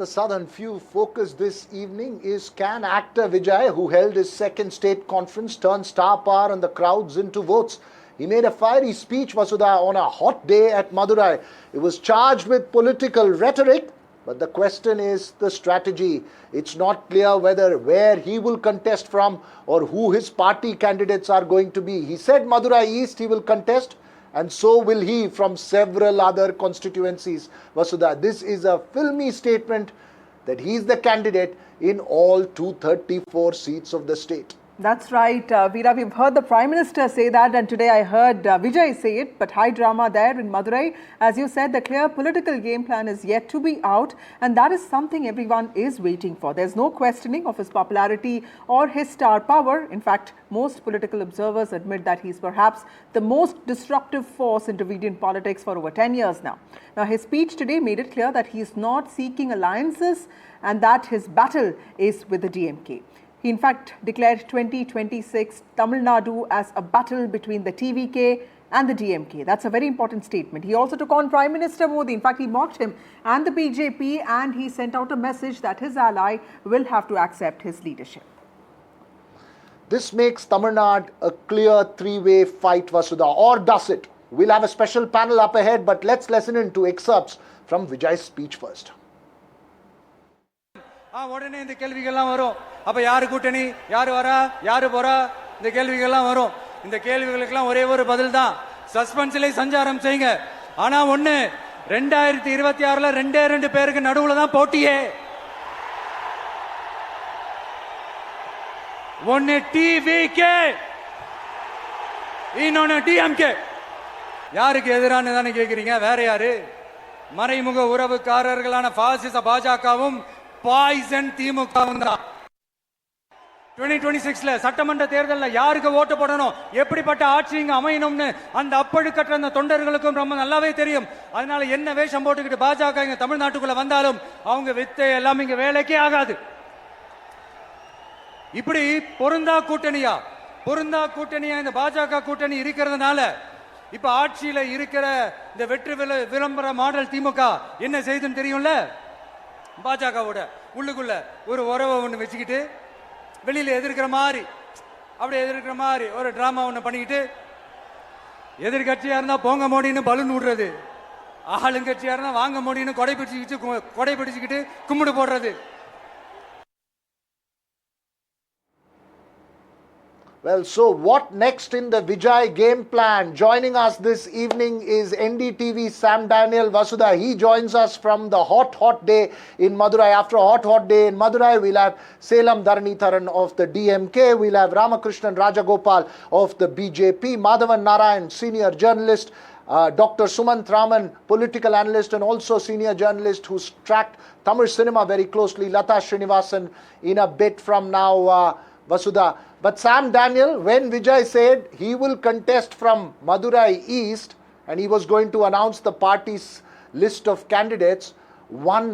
the southern few focus this evening is, can actor Vijay, who held his second state conference, turn star power and the crowds into votes? He made a fiery speech, Vasudha, on a hot day at Madurai. It was charged with political rhetoric, but the question is the strategy. It's not clear where he will contest from or who his party candidates are going to be. He said Madurai East he will contest, and so will he from several other constituencies. Vasudha, this is a filmy statement that he is the candidate in all 234 seats of the state. That's right, Veera. We've heard the Prime Minister say that, and today I heard Vijay say it, but high drama there in Madurai. As you said, the clear political game plan is yet to be out, and that is something everyone is waiting for. There's no questioning of his popularity or his star power. In fact, most political observers admit that he's perhaps the most disruptive force in Dravidian politics for over 10 years now. Now, his speech today made it clear that he's not seeking alliances and that his battle is with the DMK. He in fact declared 2026 Tamil Nadu as a battle between the TVK and the DMK. That's a very important statement. He also took on Prime Minister Modi. In fact, he mocked him and the BJP, and he sent out a message that his ally will have to accept his leadership. This makes Tamil Nadu a clear three-way fight, Vasudha, or does it? We'll have a special panel up ahead, but let's listen in to excerpts from Vijay's speech first. உடனே இந்த கேள்விகள்லாம் வரும். அப்ப யாரு கூட்டணி, யாரு வரா, யாரு போறா, இந்த கேள்விகள்லாம் வரும். இந்த கேள்விகளுக்கெல்லாம் ஒரே ஒரு பதில் தான், சஸ்பென்ஸ்ல சஞ்சாரம் செய்யுங்க. ஆனா ஒண்ணு, 2026ல ரெண்டு பேருக்கு நடுவுல தான் போட்டியே. ஒன்னு டிவிகே, இன்னொன்னு டிஎம்கே. யாருக்கு எதிரான தானே கேக்குறீங்க? வேற யாரு? மறைமுக உறவுக்காரர்களான பாசிச பாஜகவும் பாய்சன் திமுகவும் தான். 2026ல சட்டமன்ற தேர்தலில் யாருக்கு ஓட்டு போடணும், எப்படிப்பட்ட ஆட்சி இங்க அமையணும்னு அந்த அப்பழுக்கற்ற அந்த தொண்டர்களுக்கும் ரொம்ப நல்லாவே தெரியும். அதனால என்ன வேஷம் போட்டுக்கிட்டு பாஜக இங்க தமிழ்நாட்டுக்குள்ள வந்தாலும் அவங்க வித்தை எல்லாம் இங்க வேலைக்கே ஆகாது. இப்படி பொருந்தா கூட்டணியா இந்த பாஜக கூட்டணி இருக்கிறதுனால இப்ப ஆட்சியில இருக்கிற இந்த வெற்றி விளம்பர மாடல் திமுக என்ன செய்துன்னு தெரியும்ல. பாஜகவோட உள்ளுக்குள்ள ஒரு உறவை ஒண்ணு வச்சுக்கிட்டு வெளியில எதிர்க்கிற மாதிரி ஒரு டிராமா ஒண்ணு பண்ணிக்கிட்டு, எதிர்கட்சியா இருந்தா போங்க மோடின்னு பலூன் விடுறது, ஆளுங்கட்சியா இருந்தா வாங்க மோடின்னு கொடை பிடிச்சுக்கிட்டு கும்பிடு போடுறது. Well, so what next in the Vijay game plan? Joining us this evening is NDTV Sam Daniel Vasudha. He joins us from the hot day in Madurai. After a hot day in Madurai, we'll have Selam Dharanitharan of the DMK. We'll have Ramakrishnan Rajagopal of the BJP. Madhavan Narayan, senior journalist. Dr. Sumant Raman, political analyst and also senior journalist who's tracked Tamil cinema very closely. Lata Srinivasan in a bit from now, Vasudha. But Sam Daniel, when Vijay said he will contest from Madurai East and he was going to announce the party's list of candidates, one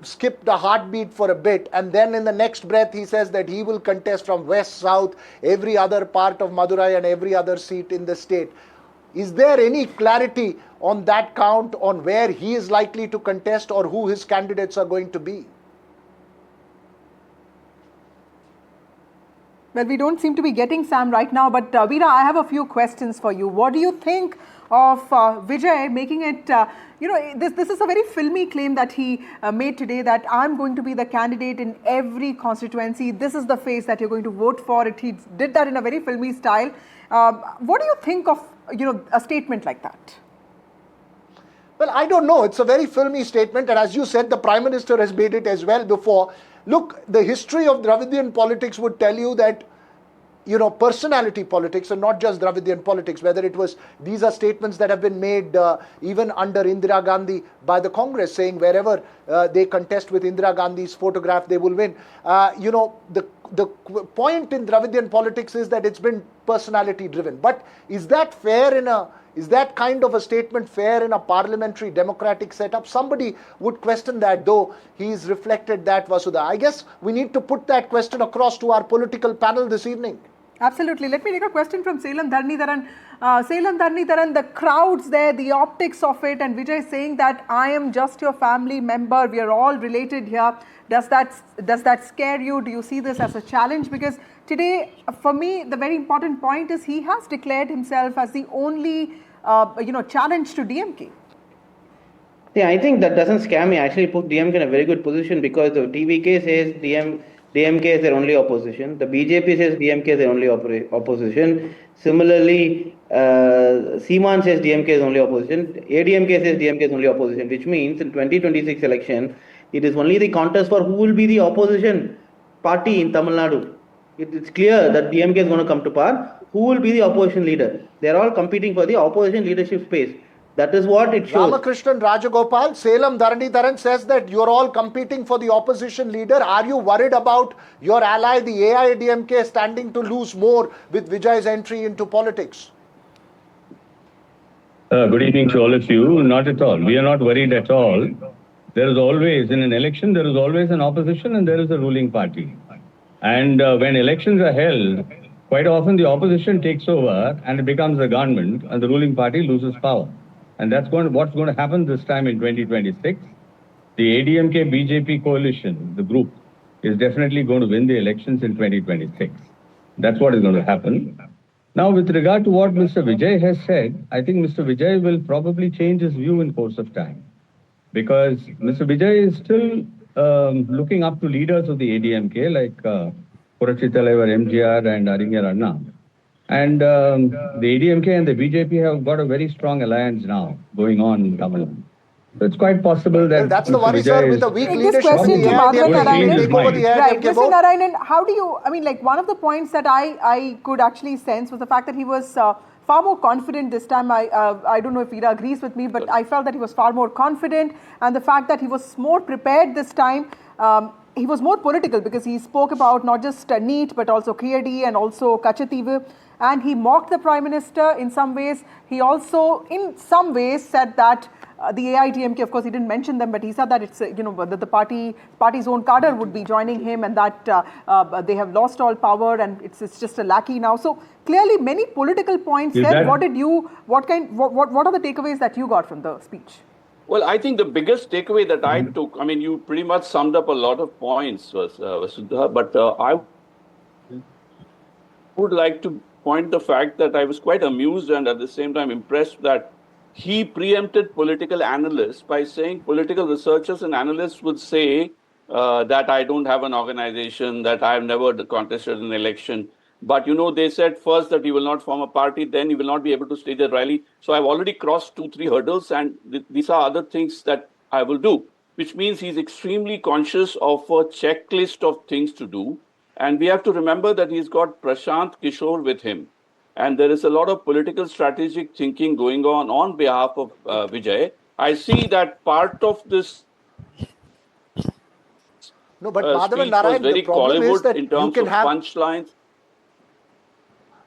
skipped a heartbeat for a bit, and then in the next breath he says that he will contest from west, south, every other part of Madurai and every other seat in the state. Is there any clarity on that count, on where he is likely to contest or who his candidates are going to be? Well, we don't seem to be getting Sam right now, but Veera, I have a few questions for you. What do you think of Vijay making it, this is a very filmy claim that he made today, that I'm going to be the candidate in every constituency. This is the face that you're going to vote for it. He did that in a very filmy style. What do you think of, a statement like that? Well, I don't know. It's a very filmy statement. And as you said, the Prime Minister has made it as well before. Look, the history of Dravidian politics would tell you that, personality politics and not just Dravidian politics, whether it was, these are statements that have been made even under Indira Gandhi by the Congress, saying wherever they contest with Indira Gandhi's photograph, they will win. The point in Dravidian politics is that it's been personality driven. But is that fair is that kind of a statement fair in a parliamentary democratic setup? Somebody would question that, though he's reflected that, Vasudha. I guess we need to put that question across to our political panel this evening. Absolutely. Let me take a question from Salem Dharnidharan. Salem Dharnidharan, the crowds there, the optics of it, and Vijay saying that I am just your family member, we are all related here. Does that scare you? Do you see this as a challenge? Because today, for me, the very important point is he has declared himself as the only, challenge to DMK. Yeah, I think that doesn't scare me. I actually put DMK in a very good position because the TVK says DMK is their only opposition. The BJP says DMK is their only opposition. Similarly, Seeman says DMK is only opposition. ADMK says DMK is only opposition, which means in 2026 election, it is only the contest for who will be the opposition party in Tamil Nadu. It's clear that DMK is going to come to power. Who will be the opposition leader? They are all competing for the opposition leadership space. That is what it shows. Ramakrishnan Rajagopal, Salem Dharnidharan says that you're all competing for the opposition leader. Are you worried about your ally, the AIADMK, standing to lose more with Vijay's entry into politics? Good evening to all of you. Not at all. We are not worried at all. There is always, in an election, there is always an opposition and there is a ruling party. And when elections are held, quite often the opposition takes over and it becomes a government and the ruling party loses power. And that's what's going to happen this time in 2026. The ADMK BJP coalition, the group, is definitely going to win the elections in 2026. That's what is going to happen. Now, with regard to what Mr. Vijay has said, I think Mr. Vijay will probably change his view in course of time. Because Mr. Vijay is still looking up to leaders of the ADMK like Purachi Talaivar MGR and Arinyar Anna. And the ADMK and the BJP have got a very strong alliance now going on in Tamil Nadu. So it's quite possible that that's the worry, sir, with the weak leadership. This question to Madurai Narayanan. Right, Mr. Narayanan, how do you, one of the points that I could actually sense was the fact that he was far more confident this time. I don't know if Veera agrees with me, but I felt that he was far more confident, and the fact that he was more prepared this time. He was more political because he spoke about not just NEET but also Kiyadi and also Kachativu, and he mocked the Prime Minister in some ways. He also in some ways said that the AIDMK, of course he didn't mention them, but he said that it's that the party's own cadre would be joining him, and that they have lost all power and it's just a lackey now. So clearly many political points said. What are the takeaways that you got from the speech? Well, I think the biggest takeaway that I took, you pretty much summed up a lot of points, Vasudha, but I would like to point the fact that I was quite amused and at the same time impressed that he preempted political analysts by saying political researchers and analysts would say that I don't have an organization, that I have never contested an election. But, they said first that he will not form a party, then he will not be able to stage a rally. So I've already crossed 2-3 hurdles, and these are other things that I will do, which means he's extremely conscious of a checklist of things to do. And we have to remember that he's got Prashant Kishore with him. And there is a lot of political strategic thinking going on behalf of Vijay. I see that part of this no, but Madhavan Narayan, was very the problem Collywood is that in terms of punchlines.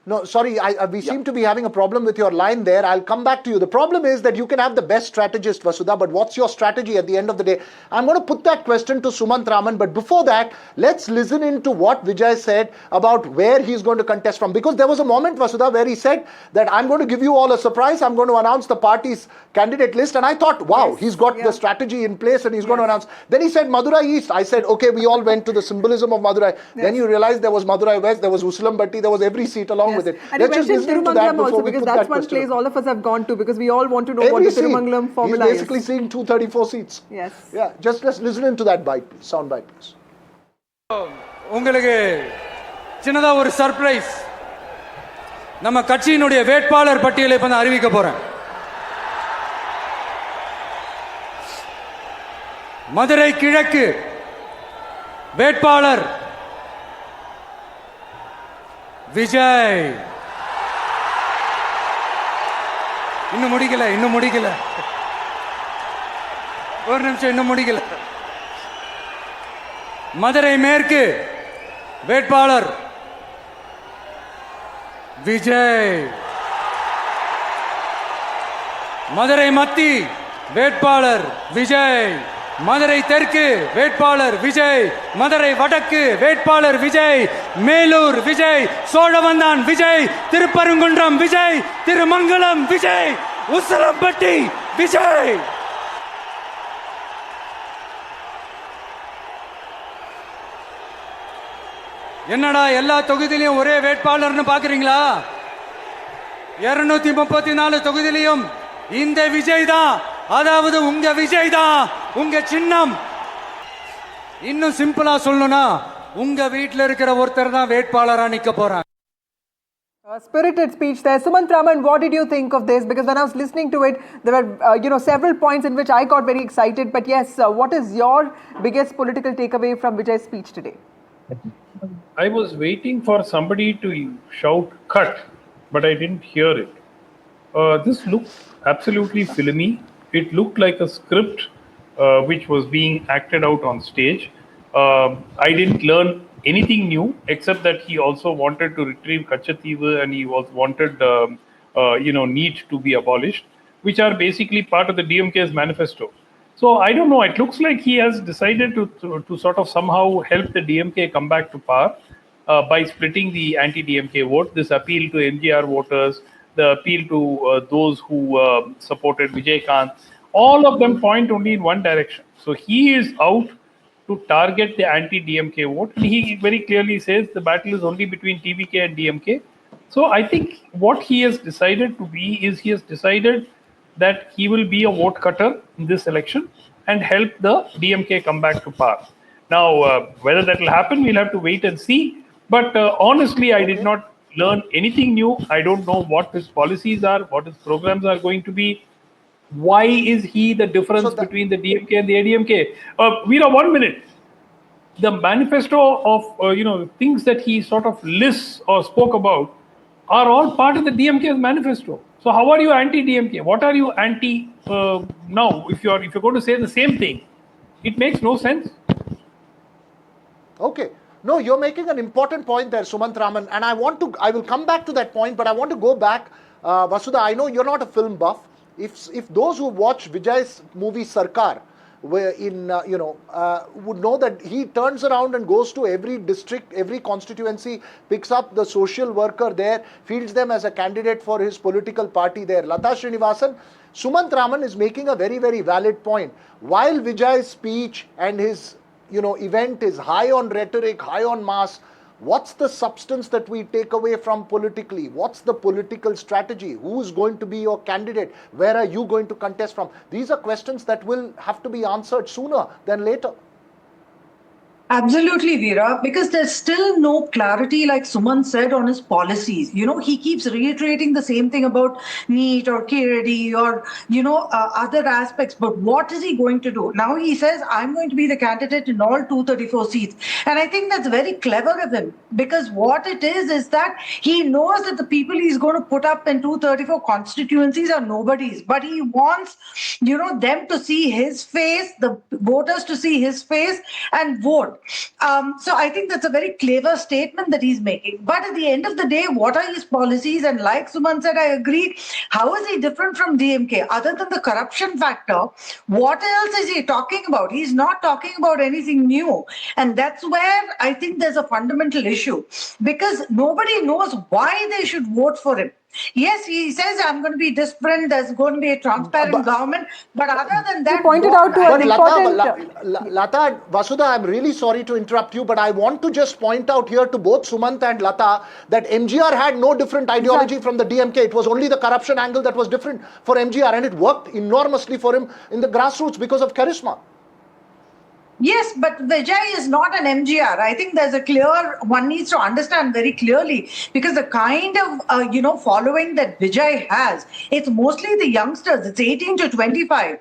No, sorry, we seem to be having a problem with your line there. I'll come back to you. The problem is that you can have the best strategist, Vasudha, but what's your strategy at the end of the day? I'm going to put that question to Sumant Raman, but before that, let's listen into what Vijay said about where he's going to contest from. Because there was a moment, Vasudha, where he said that I'm going to give you all a surprise. I'm going to announce the party's candidate list. And I thought, wow, he's got the strategy in place and he's going to announce. Then he said Madurai East. I said, okay, we all went to the symbolism of Madurai. Then you realized there was Madurai West, there was Usulambatti, there was every seat along with it. And let's you mentioned Tirumangalam also, because that's one place all of us have gone to, because we all want to know what the Tirumangalam formula is. He's basically seeing 234 seats. Yes. Yeah, just let's listen into that bite, sound bite, please. உங்களுக்கு சின்னதா ஒரு surprise. நம்ம கட்சியினுடைய வேட்பாளர் பட்டியலை இப்ப நான் அறிவிக்க போறேன். மதுரை கிழக்கு வேட்பாளர் விஜய். இன்னும் முடிக்கல. ஒரு நிமிஷம், இன்னும் முடிக்கல. மதுரை மேற்கு வேட்பாளர் விஜய். மதுரை மத்தி வேட்பாளர் விஜய். மதுரை தெற்கு வேட்பாளர் விஜய், மதுரை வடக்கு வேட்பாளர் விஜய், மேலூர் விஜய், சோழவந்தான் விஜய், திருப்பரங்குன்றம் விஜய், திருமங்கலம் விஜய், உசிலம்பட்டி விஜய். என்னடா எல்லா தொகுதியிலையும் ஒரே வேட்பாளர்னு பாக்குறீங்களா? 234 தொகுதியிலையும் இந்த விஜய் தான், அதாவது உங்க விஜய் தான் உங்க சின்னம். இன்னும் சிம்பிளா சொல்லணும்னா உங்க வீட்ல இருக்கிற ஒருத்தர் தான் வேட்பாளரா நிக்க போறாங்க. Spirited speech there. Sumant Raman, what did you think of this? Because when I was listening to it, there were several points in which I got very excited. But yes, what is your biggest political takeaway from Vijay's speech today? I was waiting for somebody to shout cut, but I didn't hear it. This looked absolutely filmy. It looked like a script which was being acted out on stage. I didn't learn anything new except that he also wanted to retrieve Kachativu and he wanted NEET to be abolished, which are basically part of the DMK's manifesto. So I don't know. It looks like he has decided to sort of somehow help the DMK come back to power by splitting the anti-DMK vote. This appeal to MGR voters, the appeal to those who supported Vijay Kant, all of them point only in one direction. So he is out to target the anti-DMK vote. And he very clearly says the battle is only between TVK and DMK. So I think what he has decided to be is he has decided that he will be a vote cutter in this election and help the DMK come back to power. Now, whether that will happen, we'll have to wait and see. But honestly, I did not learn anything new. I don't know what his policies are, what his programs are going to be. Why is he the difference between the DMK and the ADMK? Veera, 1 minute. The manifesto of things that he sort of lists or spoke about are all part of the DMK's manifesto. So how are you anti-DMK? What are you anti now? If you're going to say the same thing, it makes no sense. Okay. No, you're making an important point there, Sumant Raman, and I will come back to that point, but I want to go back. Vasudha, I know you're not a film buff. If those who watch Vijay's movie Sarkar would know that he turns around and goes to every district, every constituency, picks up the social worker there, fields them as a candidate for his political party there. Lata Srinivasan, Sumant Raman is making a very, very valid point. While Vijay's speech and his event is high on rhetoric, high on mass, what's the substance that we take away from politically? What's the political strategy? Who's going to be your candidate? Where are you going to contest from? These are questions that will have to be answered sooner than later. Absolutely, Veera, because there's still no clarity, like Suman said, on his policies. He keeps reiterating the same thing about NEET or KRD or, other aspects. But what is he going to do? Now he says, I'm going to be the candidate in all 234 seats. And I think that's very clever of him, because what it is that he knows that the people he's going to put up in 234 constituencies are nobodies. But he wants, them to see his face, the voters to see his face and vote. So I think that's a very clever statement that he's making. But at the end of the day, what are his policies? And like Suman said, I agree. How is he different from DMK? Other than the corruption factor, what else is he talking about? He's not talking about anything new. And that's where I think there's a fundamental issue, because nobody knows why they should vote for him. Yes, he says, I'm going to be different, there's going to be a transparent government, but other than that... You pointed out to an important... Lata, Vasudha, I'm really sorry to interrupt you, but I want to just point out here to both Sumant and Lata that MGR had no different ideology from the DMK. It was only the corruption angle that was different for MGR, and it worked enormously for him in the grassroots because of charisma. Yes, but Vijay is not an MGR. I think there's one needs to understand very clearly, because the kind of, following that Vijay has, it's mostly the youngsters. It's 18 to 25.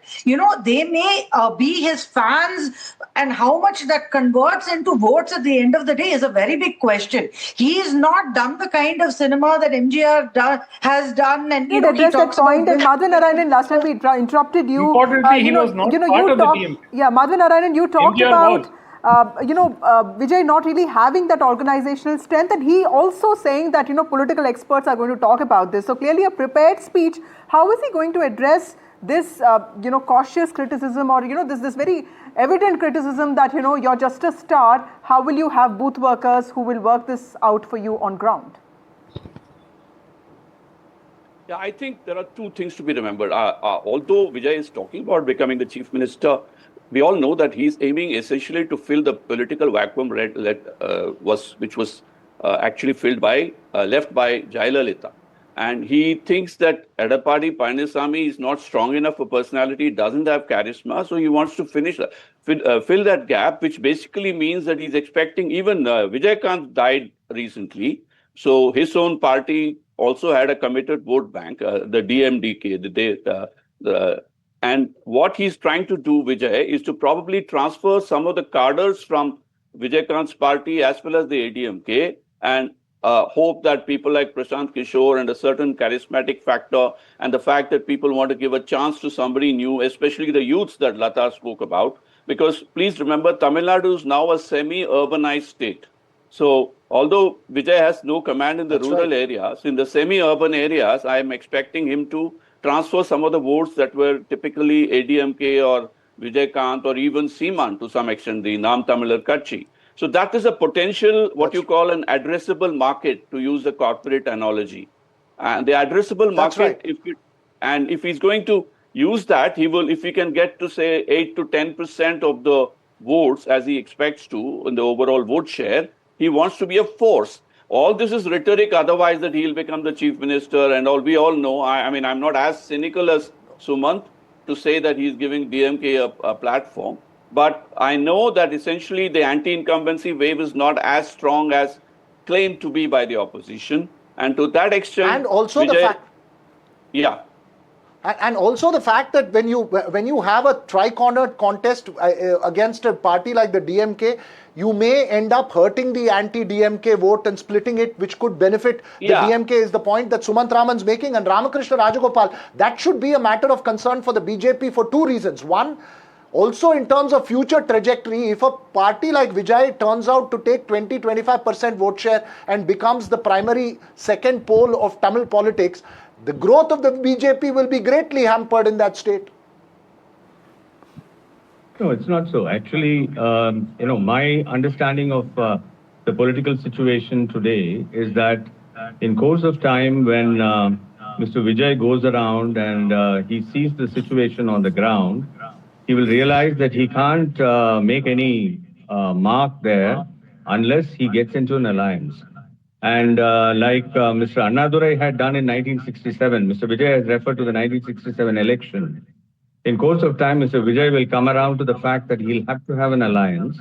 They may be his fans, and how much that converts into votes at the end of the day is a very big question. He's not done the kind of cinema that MGR has done. And, he talks that point, and Madhavan Narayanan, last time we interrupted you. Importantly, he was not part of the DMK. Yeah, Madhavan Narayanan, you talked about Vijay not really having that organizational strength, and he also saying that political experts are going to talk about this. So clearly a prepared speech. How is he going to address this, cautious criticism, or, this very evident criticism that, you're just a star, how will you have booth workers who will work this out for you on ground? Yeah, I think there are two things to be remembered. Although Vijay is talking about becoming the chief minister, we all know that he's aiming essentially to fill the political vacuum which was actually left by Jayalalitha. And he thinks that Edappadi Palaniswamy is not strong enough for personality, doesn't have charisma, so he wants to fill that gap, which basically means that he's expecting, even Vijay Kant died recently, so his own party also had a committed vote bank, the DMDK. And what he's trying to do, Vijay, is to probably transfer some of the cadres from Vijay Kant's party as well as the ADMK, and hope that people like Prashant Kishore and a certain charismatic factor and the fact that people want to give a chance to somebody new, especially the youths that Lata spoke about. Because please remember, Tamil Nadu is now a semi-urbanized state. So although Vijay has no command in the rural areas, in the semi-urban areas, I am expecting him to transfer some of the votes that were typically ADMK or Vijay Kant or even Seeman to some extent, the Nam Tamilar Katchi. So that is a potential, what you call an addressable market, to use the corporate analogy. And the addressable market, if he's going to use that, he will, if he can get to say 8 to 10% of the votes as he expects to in the overall vote share, he wants to be a force. All this is rhetoric, otherwise that he'll become the chief minister and all. We all know, I mean, I'm not as cynical as Sumant to say that he's giving DMK a platform. But I know that essentially the anti-incumbency wave is not as strong as claimed to be by the opposition. And to that extent, and also Vijay, the fact, yeah. And also the fact that when you have a tri-cornered contest against a party like the DMK, you may end up hurting the anti-DMK vote and splitting it, which could benefit the DMK, is the point that Sumant Raman's making. And Ramakrishna Rajagopal, that should be a matter of concern for the BJP for two reasons. One, also in terms of future trajectory, if a party like Vijay turns out to take 20-25% vote share and becomes the primary second pole of Tamil politics, the growth of the BJP will be greatly hampered in that state. No, it's not so. Actually, my understanding of the political situation today is that in course of time, when Mr. Vijay goes around and he sees the situation on the ground, he will realize that he can't make any mark there unless he gets into an alliance. And like Mr. Annadurai had done in 1967, Mr. Vijay has referred to the 1967 election. In course of time, Mr. Vijay will come around to the fact that he'll have to have an alliance.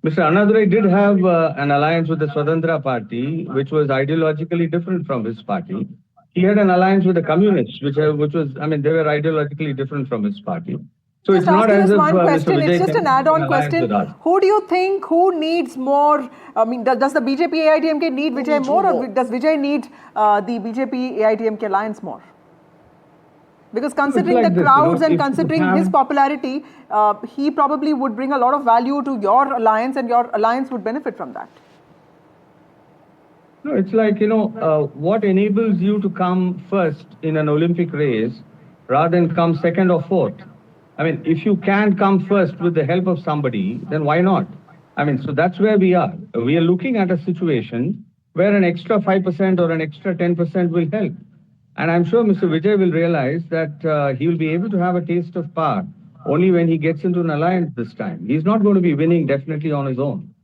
Mr. Annadurai did have an alliance with the Swadhantra party, which was ideologically different from his party. He had an alliance with the communists, which was, I mean, they were ideologically different from his party. So just it's not as if one question. Mr. Vijay It's just an add-on question. Who do you think, who needs more? I mean, does the BJP AIDMK need Vijay more, or does Vijay need the BJP AIDMK alliance more? Because considering the crowds and considering his popularity, he probably would bring a lot of value to your alliance, and your alliance would benefit from that. No, it's like, what enables you to come first in an Olympic race rather than come second or fourth? I mean, if you can come first with the help of somebody, then why not? I mean, so that's where we are. We are looking at a situation where an extra 5% or an extra 10% will help. And I'm sure Mr. Vijay will realize that he will be able to have a taste of power only when he gets into an alliance this time. He's not going to be winning definitely on his own.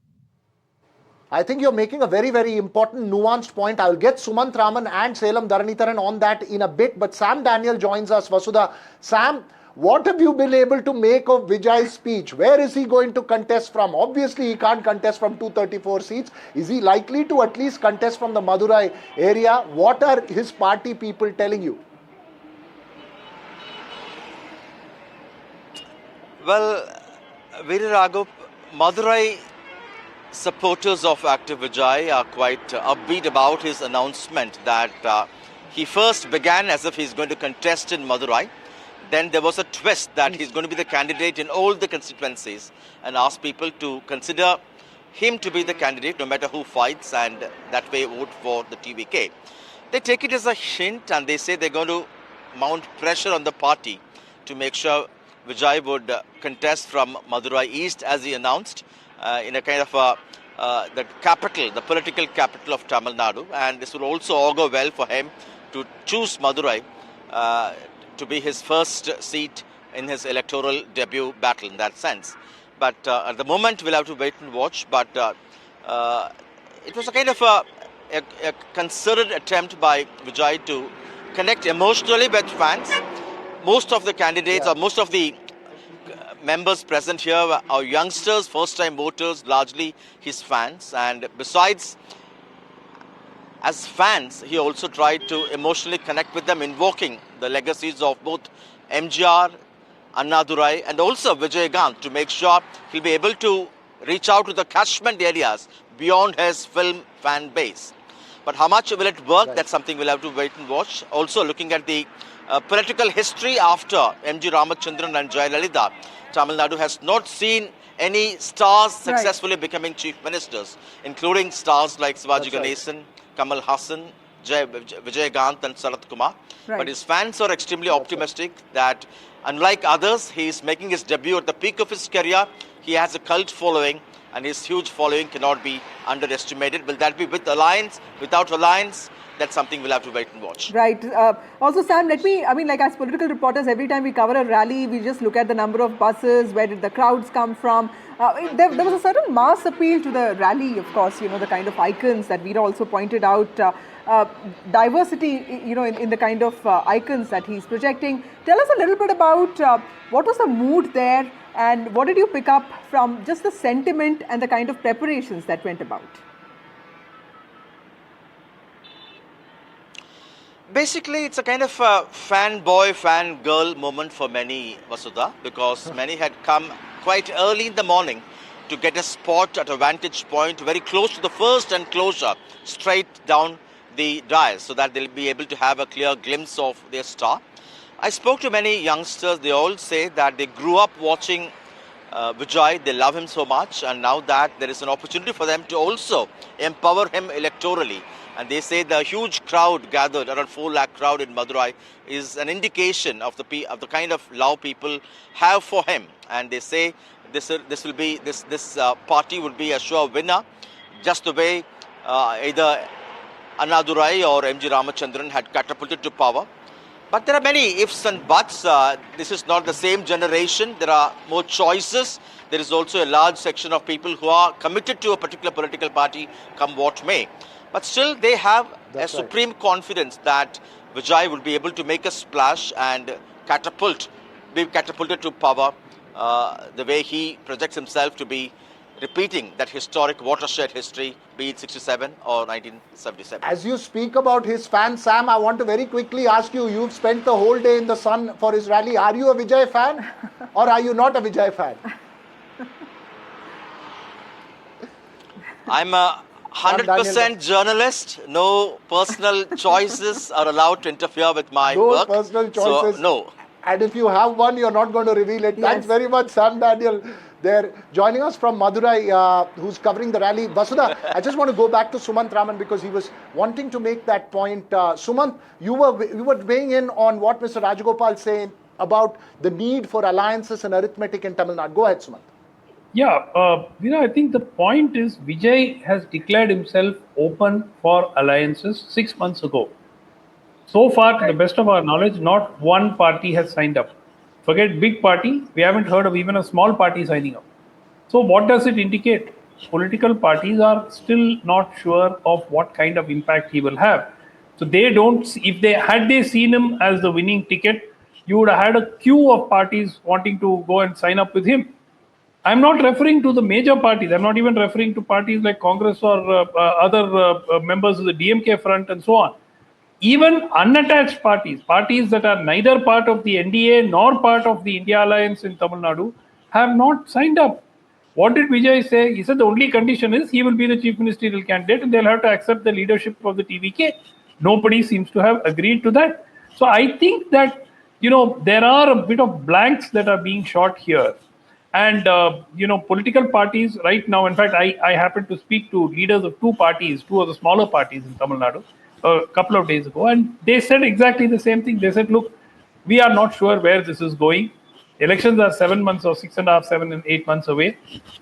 I think you're making a very, very important, nuanced point. I'll get Sumant Raman and Salem Dharanitharan on that in a bit. But Sam Daniel joins us, Vasudha. Sam, what have you been able to make of Vijay's speech? Where is he going to contest from? Obviously, he can't contest from 234 seats. Is he likely to at least contest from the Madurai area? What are his party people telling you? Well, Veera Raghav, Madurai supporters of active Vijay are quite upbeat about his announcement that he first began as if he's going to contest in Madurai. Then there was a twist that he's going to be the candidate in all the constituencies and ask people to consider him to be the candidate no matter who fights, and that way vote for the TVK. They take it as a hint and they say they're going to mount pressure on the party to make sure Vijay would contest from Madurai East, as he announced, in a kind of the capital, the political capital of Tamil Nadu. And this will also augur well for him to choose Madurai to be his first seat in his electoral debut battle in that sense. But at the moment, we'll have to wait and watch. But it was a kind of a concerted attempt by Vijay to connect emotionally with fans. Most of the candidates or most of the members present here are youngsters, first-time voters, largely his fans. And besides, as fans, he also tried to emotionally connect with them, invoking the legacies of both MGR, Annadurai, and also Vijay Gant to make sure he'll be able to reach out to the catchment areas beyond his film fan base. But how much will it work? Right. That's something we'll have to wait and watch. Also, looking at the political history after M.G. Ramachandran and Jayalalitha, Tamil Nadu has not seen any stars successfully becoming chief ministers, including stars like Sivaji Ganesan, Kamal Hassan, Vijay Gant and Sarath Kumar. Right. But his fans are extremely optimistic that unlike others, he is making his debut at the peak of his career. He has a cult following, and his huge following cannot be underestimated. Will that be with alliance, without alliance? That's something we'll have to wait and watch. Right. Also, Sam, like as political reporters, every time we cover a rally, we just look at the number of buses, where did the crowds come from. There was a certain mass appeal to the rally, of course, the kind of icons that Veera also pointed out. Diversity, in the kind of icons that he's projecting. Tell us a little bit about what was the mood there, and what did you pick up from just the sentiment and the kind of preparations that went about? Basically, it's a kind of fanboy, fangirl moment for many, Vasudha, because many had come quite early in the morning to get a spot at a vantage point very close to the first enclosure, straight down the dais, so that they'll be able to have a clear glimpse of their star. I spoke to many youngsters. They all say that they grew up watching Vijay. They love him so much, and now that there is an opportunity for them to also empower him electorally. And they say the huge crowd gathered, around 4 lakh crowd in Madurai, is an indication of the kind of love people have for him. And they say this party would be a sure winner, just the way either Annadurai or M.G. Ramachandran had catapulted to power. But there are many ifs and buts. This is not the same generation. There are more choices. There is also a large section of people who are committed to a particular political party, come what may. But still, they have supreme confidence that Vijay will be able to make a splash and be catapulted to power the way he projects himself to be repeating that historic watershed history, be it 67 or 1977. As you speak about his fans, Sam, I want to very quickly ask you, you've spent the whole day in the sun for his rally. Are you a Vijay fan or are you not a Vijay fan? I'm a 100% journalist. No personal choices are allowed to interfere with my work. No personal choices. So, no. And if you have one, you're not going to reveal it. Yes. Thanks very much, Sam Daniel. They're joining us from Madurai, who's covering the rally. Vasudha, I just want to go back to Sumant Raman because he was wanting to make that point. Sumant, you were weighing in on what Mr. Rajagopal saying about the need for alliances and arithmetic in Tamil Nadu. Go ahead, Sumant. Yeah, I think the point is Vijay has declared himself open for alliances 6 months ago. So far, to the best of our knowledge, not one party has signed up. Forget big party, we haven't heard of even a small party signing up. So what does it indicate? Political parties are still not sure of what kind of impact he will have. So they don't, if they had seen him as the winning ticket, you would have had a queue of parties wanting to go and sign up with him. I'm not referring to the major parties. I'm not even referring to parties like Congress or other members of the DMK front and so on. Even unattached parties that are neither part of the NDA nor part of the India Alliance in Tamil Nadu, have not signed up. What did Vijay say? He said the only condition is he will be the chief ministerial candidate and they'll have to accept the leadership of the TVK. Nobody seems to have agreed to that. So I think that, there are a bit of blanks that are being shot here. And, political parties right now, in fact, I happened to speak to leaders of two of the smaller parties in Tamil Nadu, a couple of days ago, and they said exactly the same thing. They said, look, We are not sure where this is going. Elections are 7 months or 6.5, 7 and 8 months away.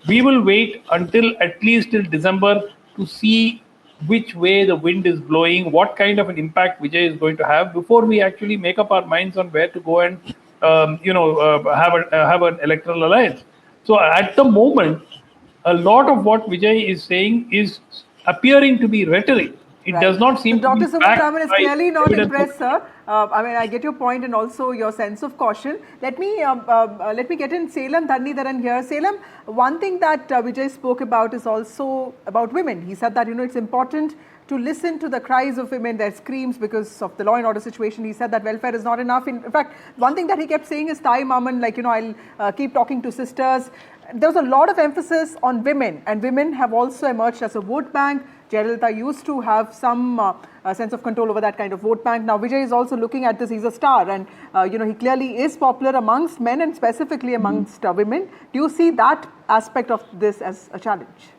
We will wait until at least till December to see which way the wind is blowing, what kind of an impact Vijay is going to have before we actually make up our minds on where to go and have an electoral alliance. So at the moment, a lot of what Vijay is saying is appearing to be rhetoric. It does not seem so to be Dr. backed Subrathman is by clearly not evidence. impressed, sir. I mean, I get your point and also your sense of caution. Let me get in Salem Dhanidharan here. Salem, one thing that Vijay spoke about is also about women. He said that, it's important to listen to the cries of women, their screams because of the law and order situation. He said that welfare is not enough. In fact, one thing that he kept saying is Thai Maman, I'll keep talking to sisters. There was a lot of emphasis on women, and women have also emerged as a vote bank. Jayalalitha used to have some sense of control over that kind of vote bank. Now, Vijay is also looking at this. He's a star, and he clearly is popular amongst men and specifically amongst women. Do you see that aspect of this as a challenge?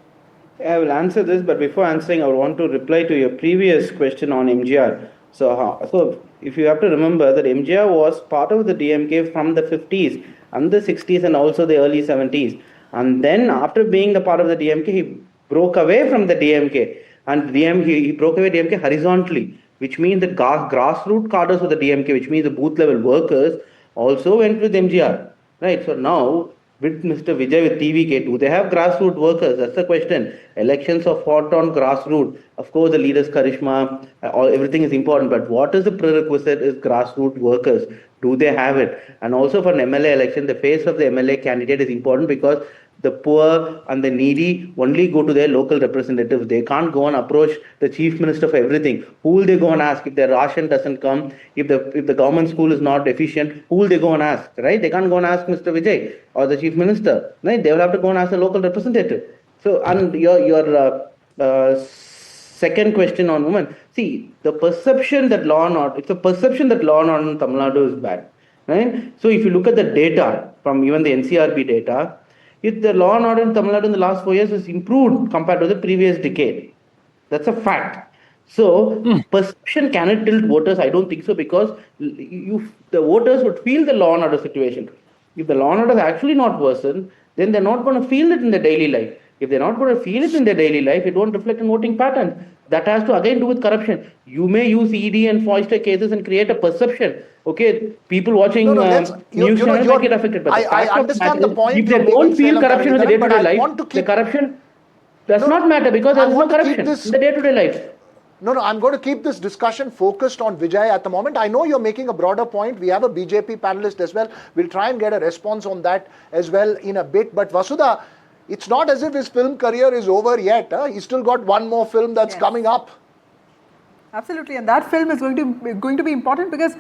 I will answer this, but before answering, I want to reply to your previous question on MGR. So if you have to remember that MGR was part of the DMK from the 50s and the 60s and also the early 70s. And then after being the part of the DMK, he broke away from the DMK. And he broke away DMK horizontally, which means the grassroots cadres of the DMK, which means the booth level workers, also went with MGR. Right? So now, with Mr. Vijay with TVK, do they have grassroots workers? That's the question. Elections are fought on grassroots. Of course, the leader's charisma, everything is important. But what is the prerequisite is grassroots workers. Do they have it? And also for an MLA election, the face of the MLA candidate is important because the poor and the needy only go to their local representatives. They can't go and approach the chief minister for everything. Who will they go and ask if their ration doesn't come? If the government school is not efficient, who will they go and ask? Right? They can't go and ask Mr. Vijay or the chief minister. Right? They will have to go and ask the local representative. So, and your second question on women. See, the perception that law and order, it's a perception that law and order in Tamil Nadu is bad. Right? So if you look at the data from even the NCRB data, if the law and order in Tamil Nadu in the last 4 years has improved compared to the previous decade. That's a fact. So, perception cannot tilt voters. I don't think so because the voters would feel the law and order situation. If the law and order is actually not worsened, then they're not going to feel it in their daily life. If they're not going to feel it in their daily life, it won't reflect in voting patterns. That has to again do with corruption. You may use ED and Foister cases and create a perception. Okay, people watching news channels might get affected. But I understand the point. If they don't feel corruption in the day-to-day life, the corruption does not matter because there is no corruption in the day-to-day life. No, I'm going to keep this discussion focused on Vijay at the moment. I know you're making a broader point. We have a BJP panelist as well. We'll try and get a response on that as well in a bit. But Vasudha, it's not as if his film career is over yet. He's still got one more film that's coming up. Absolutely, and that film is going to be important because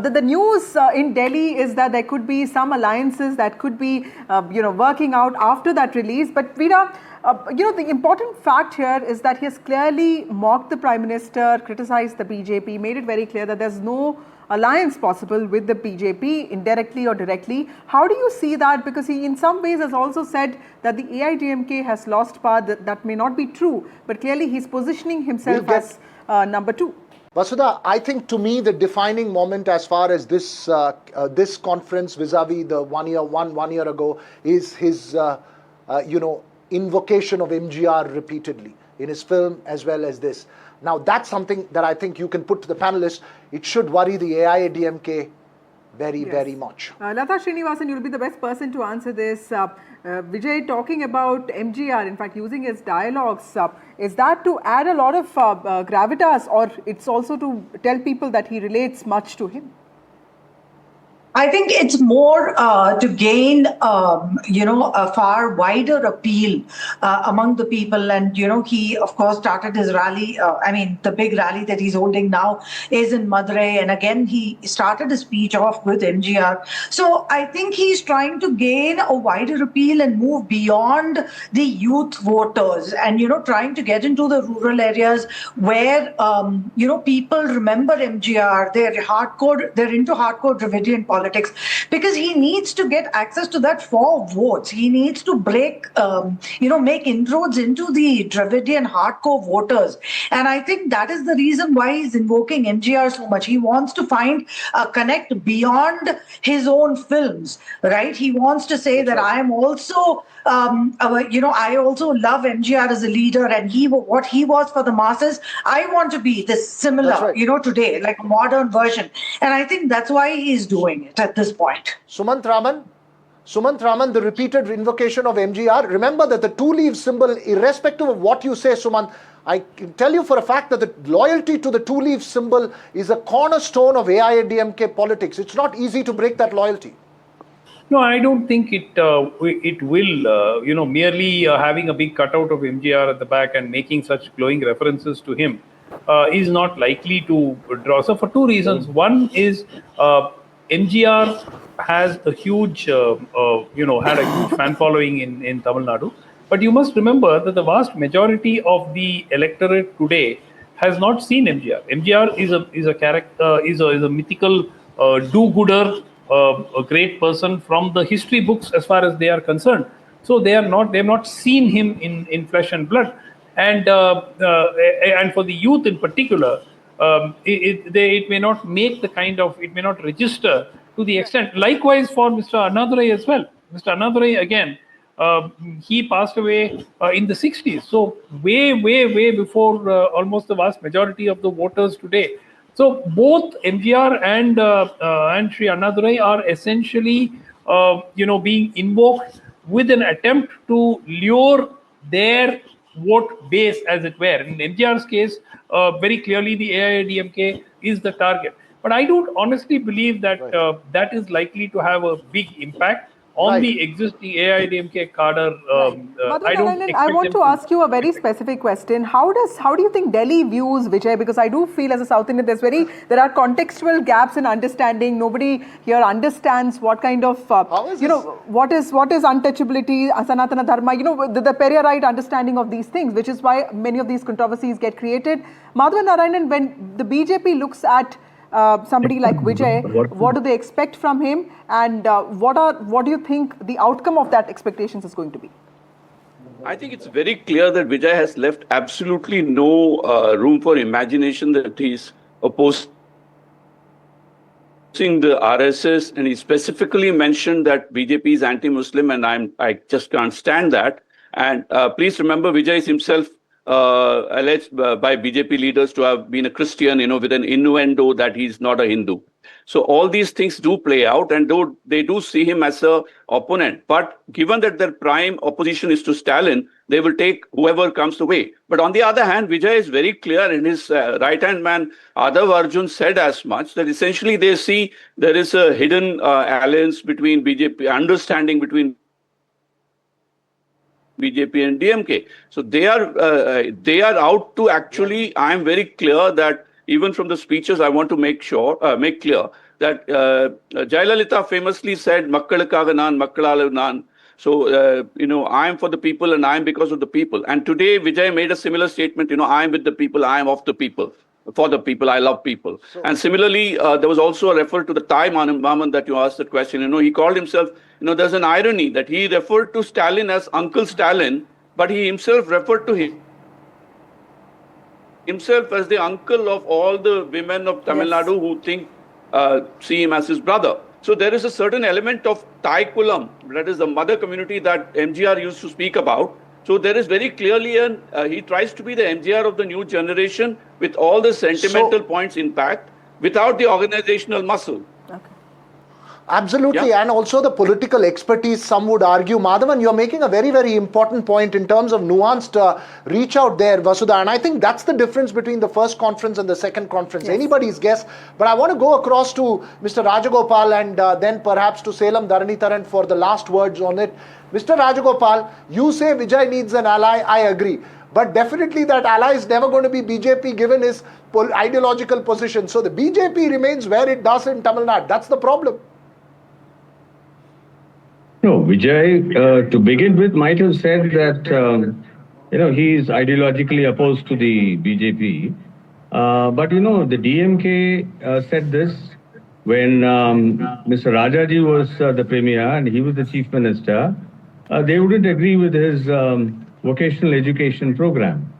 the news in Delhi is that there could be some alliances that could be working out after that release. But Veera, the important fact here is that he has clearly mocked the Prime Minister, criticized the BJP, made it very clear that there's no alliance possible with the BJP, indirectly or directly. How do you see that? Because he in some ways has also said that the AIDMK has lost power. That may not be true, but clearly he's positioning himself as number two. Vasudha, I think to me the defining moment as far as this this conference vis-a-vis the one year ago is his invocation of MGR repeatedly in his film as well as this. Now that's something that I think you can put to the panelists. It should worry the AIADMK very much. Lata Srinivasan, you'll be the best person to answer this. Vijay talking about MGR, in fact using his dialogues, is that to add a lot of gravitas, or it's also to tell people that he relates much to him? I think it's more to gain, a far wider appeal among the people. And, he, of course, started his rally. The big rally that he's holding now is in Madurai. And again, he started his speech off with MGR. So I think he's trying to gain a wider appeal and move beyond the youth voters and, trying to get into the rural areas where, people remember MGR. They're into hardcore Dravidian politics. politics, because he needs to get access to that 4 votes. He needs to break, make inroads into the Dravidian hardcore voters. And I think that is the reason why he's invoking MGR so much. He wants to find a connect beyond his own films, right? He wants to say that I am also, I also love MGR as a leader, and what he was for the masses, I want to be this similar, today, like a modern version. And I think that's why he's doing it at this point. Sumant Raman, the repeated invocation of MGR. Remember that the two-leaf symbol, irrespective of what you say, Sumant, I can tell you for a fact that the loyalty to the two-leaf symbol is a cornerstone of AIADMK politics. It's not easy to break that loyalty. No, I don't think it will. Merely having a big cutout of MGR at the back and making such glowing references to him is not likely to draw. So for 2 reasons. One is MGR has a huge, had a huge fan following in Tamil Nadu. But you must remember that the vast majority of the electorate today has not seen MGR. MGR is a character, is a mythical do-gooder, a great person from the history books as far as they are concerned. So they have not seen him in flesh and blood. And for the youth in particular, it may not make it may not register to the extent. Likewise for Mr. Annadurai as well. Mr. Annadurai, again, he passed away in the 60s. So way before almost the vast majority of the voters today. So both MGR and Sri Annadurai are essentially, being invoked with an attempt to lure their vote base, as it were. In MGR's case, very clearly the AIADMK is the target. But I don't honestly believe that that is likely to have a big impact on the existing AIADMK cadre. I want to ask you a very specific question. How do you think Delhi views Vijay? Because I do feel as a South Indian, there are contextual gaps in understanding. Nobody here understands what kind of, what is untouchability, Sanatana Dharma, the Periyarite understanding of these things, which is why many of these controversies get created. Madhavan Narayanan, when the BJP looks at somebody like Vijay, what do they expect from him, and what do you think the outcome of that expectations is going to be? I think it's very clear that Vijay has left absolutely no room for imagination, that he's opposing the RSS, and he specifically mentioned that BJP is anti-Muslim, and I just can't stand that. And please remember, Vijay is himself alleged by BJP leaders to have been a Christian, with an innuendo that he's not a Hindu. So all these things do play out, and they do see him as a opponent. But given that their prime opposition is to Stalin, they will take whoever comes the way. But on the other hand, Vijay is very clear, and his right-hand man, Adav Arjun, said as much, that essentially they see there is a hidden alliance between BJP, understanding between BJP and DMK. So they are out to actually, I am very clear that even from the speeches, I want to make clear that Jayalalitha famously said, Makkalukkaga naan, Makkalalu naan. So, I am for the people and I am because of the people. And today, Vijay made a similar statement, I am with the people, I am of the people. For the people, I love people. And similarly, there was also a reference to the Thai Maman that you asked the question. He called himself, there's an irony that he referred to Stalin as Uncle Stalin, but he himself referred to himself as the uncle of all the women of Tamil Nadu who see him as his brother. So there is a certain element of Thai Kulam, that is the mother community that MGR used to speak about. So there is very clearly he tries to be the MGR of the new generation with all the sentimental points intact, without the organizational muscle. Absolutely, and also the political expertise, some would argue. Madhavan, you're making a very, very important point in terms of nuanced reach out there, Vasudha, and I think that's the difference between the first conference and the second conference. Anybody's guess, but I want to go across to Mr. Rajagopal and then perhaps to Salem Dharanitharan for the last words on it. Mr. Rajagopal, you say Vijay needs an ally, I agree. But definitely that ally is never going to be BJP given his ideological position. So the BJP remains where it does in Tamil Nadu. That's the problem. No, Vijay, to begin with, might have said that, he's ideologically opposed to the BJP. But, the DMK said this, when Mr. Rajaji was the premier and he was the chief minister, they wouldn't agree with his vocational education program.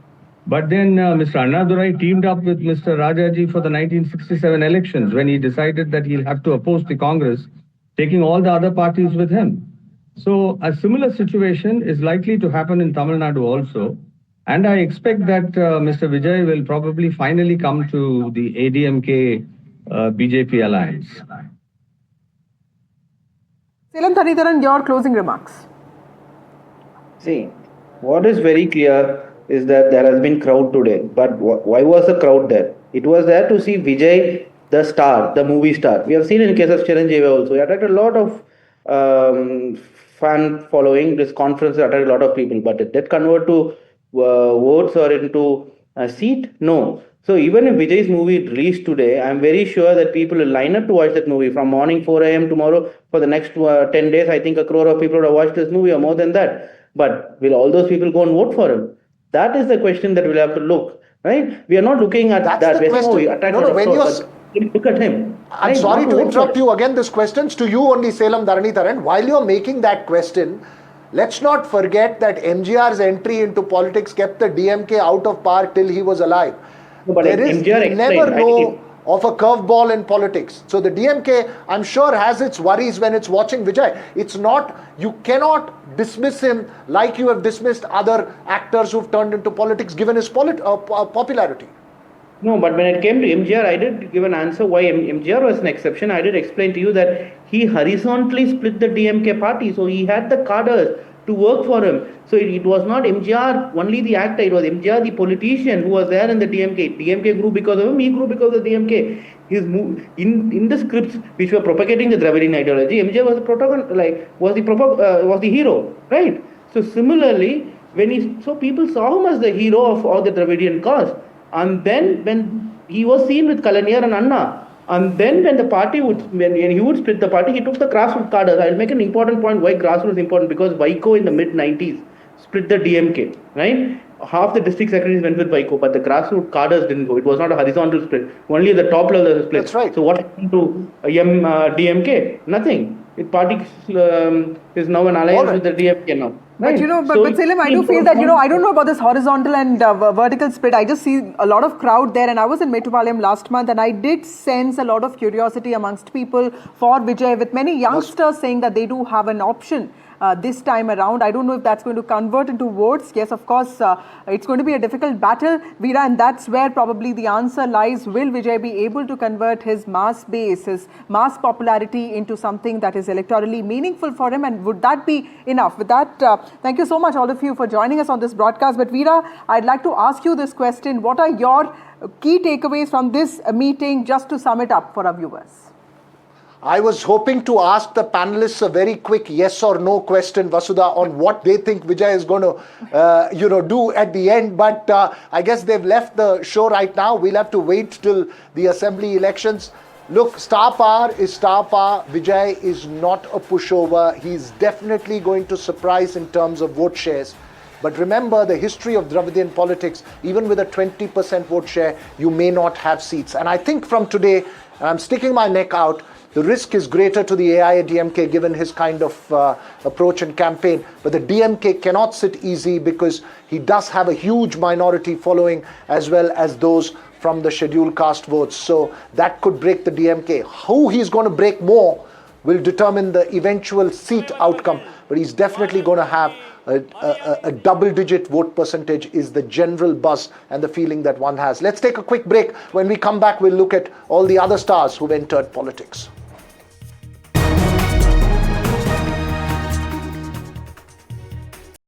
But then Mr. Annadurai teamed up with Mr. Rajaji for the 1967 elections when he decided that he'll have to oppose the Congress, taking all the other parties with him. So a similar situation is likely to happen in Tamil Nadu also. And I expect that Mr. Vijay will probably finally come to the ADMK BJP alliance. Selam Thanitharan, your closing remarks. See, what is very clear is that there has been crowd today. But why was the crowd there? It was there to see Vijay, the star, the movie star. We have seen in case of Chiranjeevi also. He attracted a lot of fan following. This conference attracted a lot of people. But did that convert to votes or into a seat? No. So even if Vijay's movie released today, I'm very sure that people will line up to watch that movie from morning 4 a.m. tomorrow for the next 10 days. I think 1 crore of people would have watched this movie or more than that. But will all those people go and vote for him? That is the question that we'll have to look, right? We are not looking at That's that. the question. Look at him. I'm sorry to interrupt you again. This question's to you only, Selam Dharanitharan. While you're making that question, let's not forget that MGR's entry into politics kept the DMK out of power till he was alive. No, but there is MGR never know of a curveball in politics. So the DMK, I'm sure, has its worries when it's watching Vijay. It's not, you cannot dismiss him like you have dismissed other actors who've turned into politics given his popularity. No, but when it came to MGR, I did give an answer why MGR was an exception. I did explain to you that he horizontally split the DMK party. So he had the cadres to work for him. So it was not MGR, only the actor. It was MGR, the politician, who was there in the DMK. DMK grew because of him. He grew because of DMK. His in the scripts which were propagating the Dravidian ideology, MGR was the protagonist, was the hero, right? So similarly, so people saw him as the hero of all the Dravidian cause. And then when he was seen with Kalaignar and Anna, and then when the party when he would split the party, he took the grassroots cadres. I'll make an important point why grassroots is important, because Vaiko in the mid-90s split the DMK, right? Half the district secretaries went with Vaiko, but the grassroots cadres didn't go. It was not a horizontal split. Only the top level was split. That's right. So what happened to DMK? Nothing. The party is now an alliance with the DMK now. Right. But Selim, I do feel that, I don't know about this horizontal and vertical split. I just see a lot of crowd there, and I was in Metupalayam last month, and I did sense a lot of curiosity amongst people for Vijay, with many youngsters saying that they do have an option this time around. I don't know if that's going to convert into votes. Yes, of course, it's going to be a difficult battle, Veera, and that's where probably the answer lies. Will Vijay be able to convert his mass base, his mass popularity into something that is electorally meaningful for him, and would that be enough? With that, thank you so much, all of you, for joining us on this broadcast. But Veera, I'd like to ask you this question. What are your key takeaways from this meeting, just to sum it up for our viewers? I was hoping to ask the panelists a very quick yes or no question, Vasudha, on what they think Vijay is going to, do at the end. But I guess they've left the show right now. We'll have to wait till the assembly elections. Look, star power is star power. Vijay is not a pushover. He's definitely going to surprise in terms of vote shares. But remember the history of Dravidian politics. Even with a 20% vote share, you may not have seats. And I think from today, and I'm sticking my neck out, the risk is greater to the AIADMK given his kind of approach and campaign. But the DMK cannot sit easy because he does have a huge minority following, as well as those from the scheduled caste votes. So that could break the DMK. Who he's going to break more will determine the eventual seat outcome. But he's definitely going to have a double-digit vote percentage is the general buzz and the feeling that one has. Let's take a quick break. When we come back, we'll look at all the other stars who've entered politics.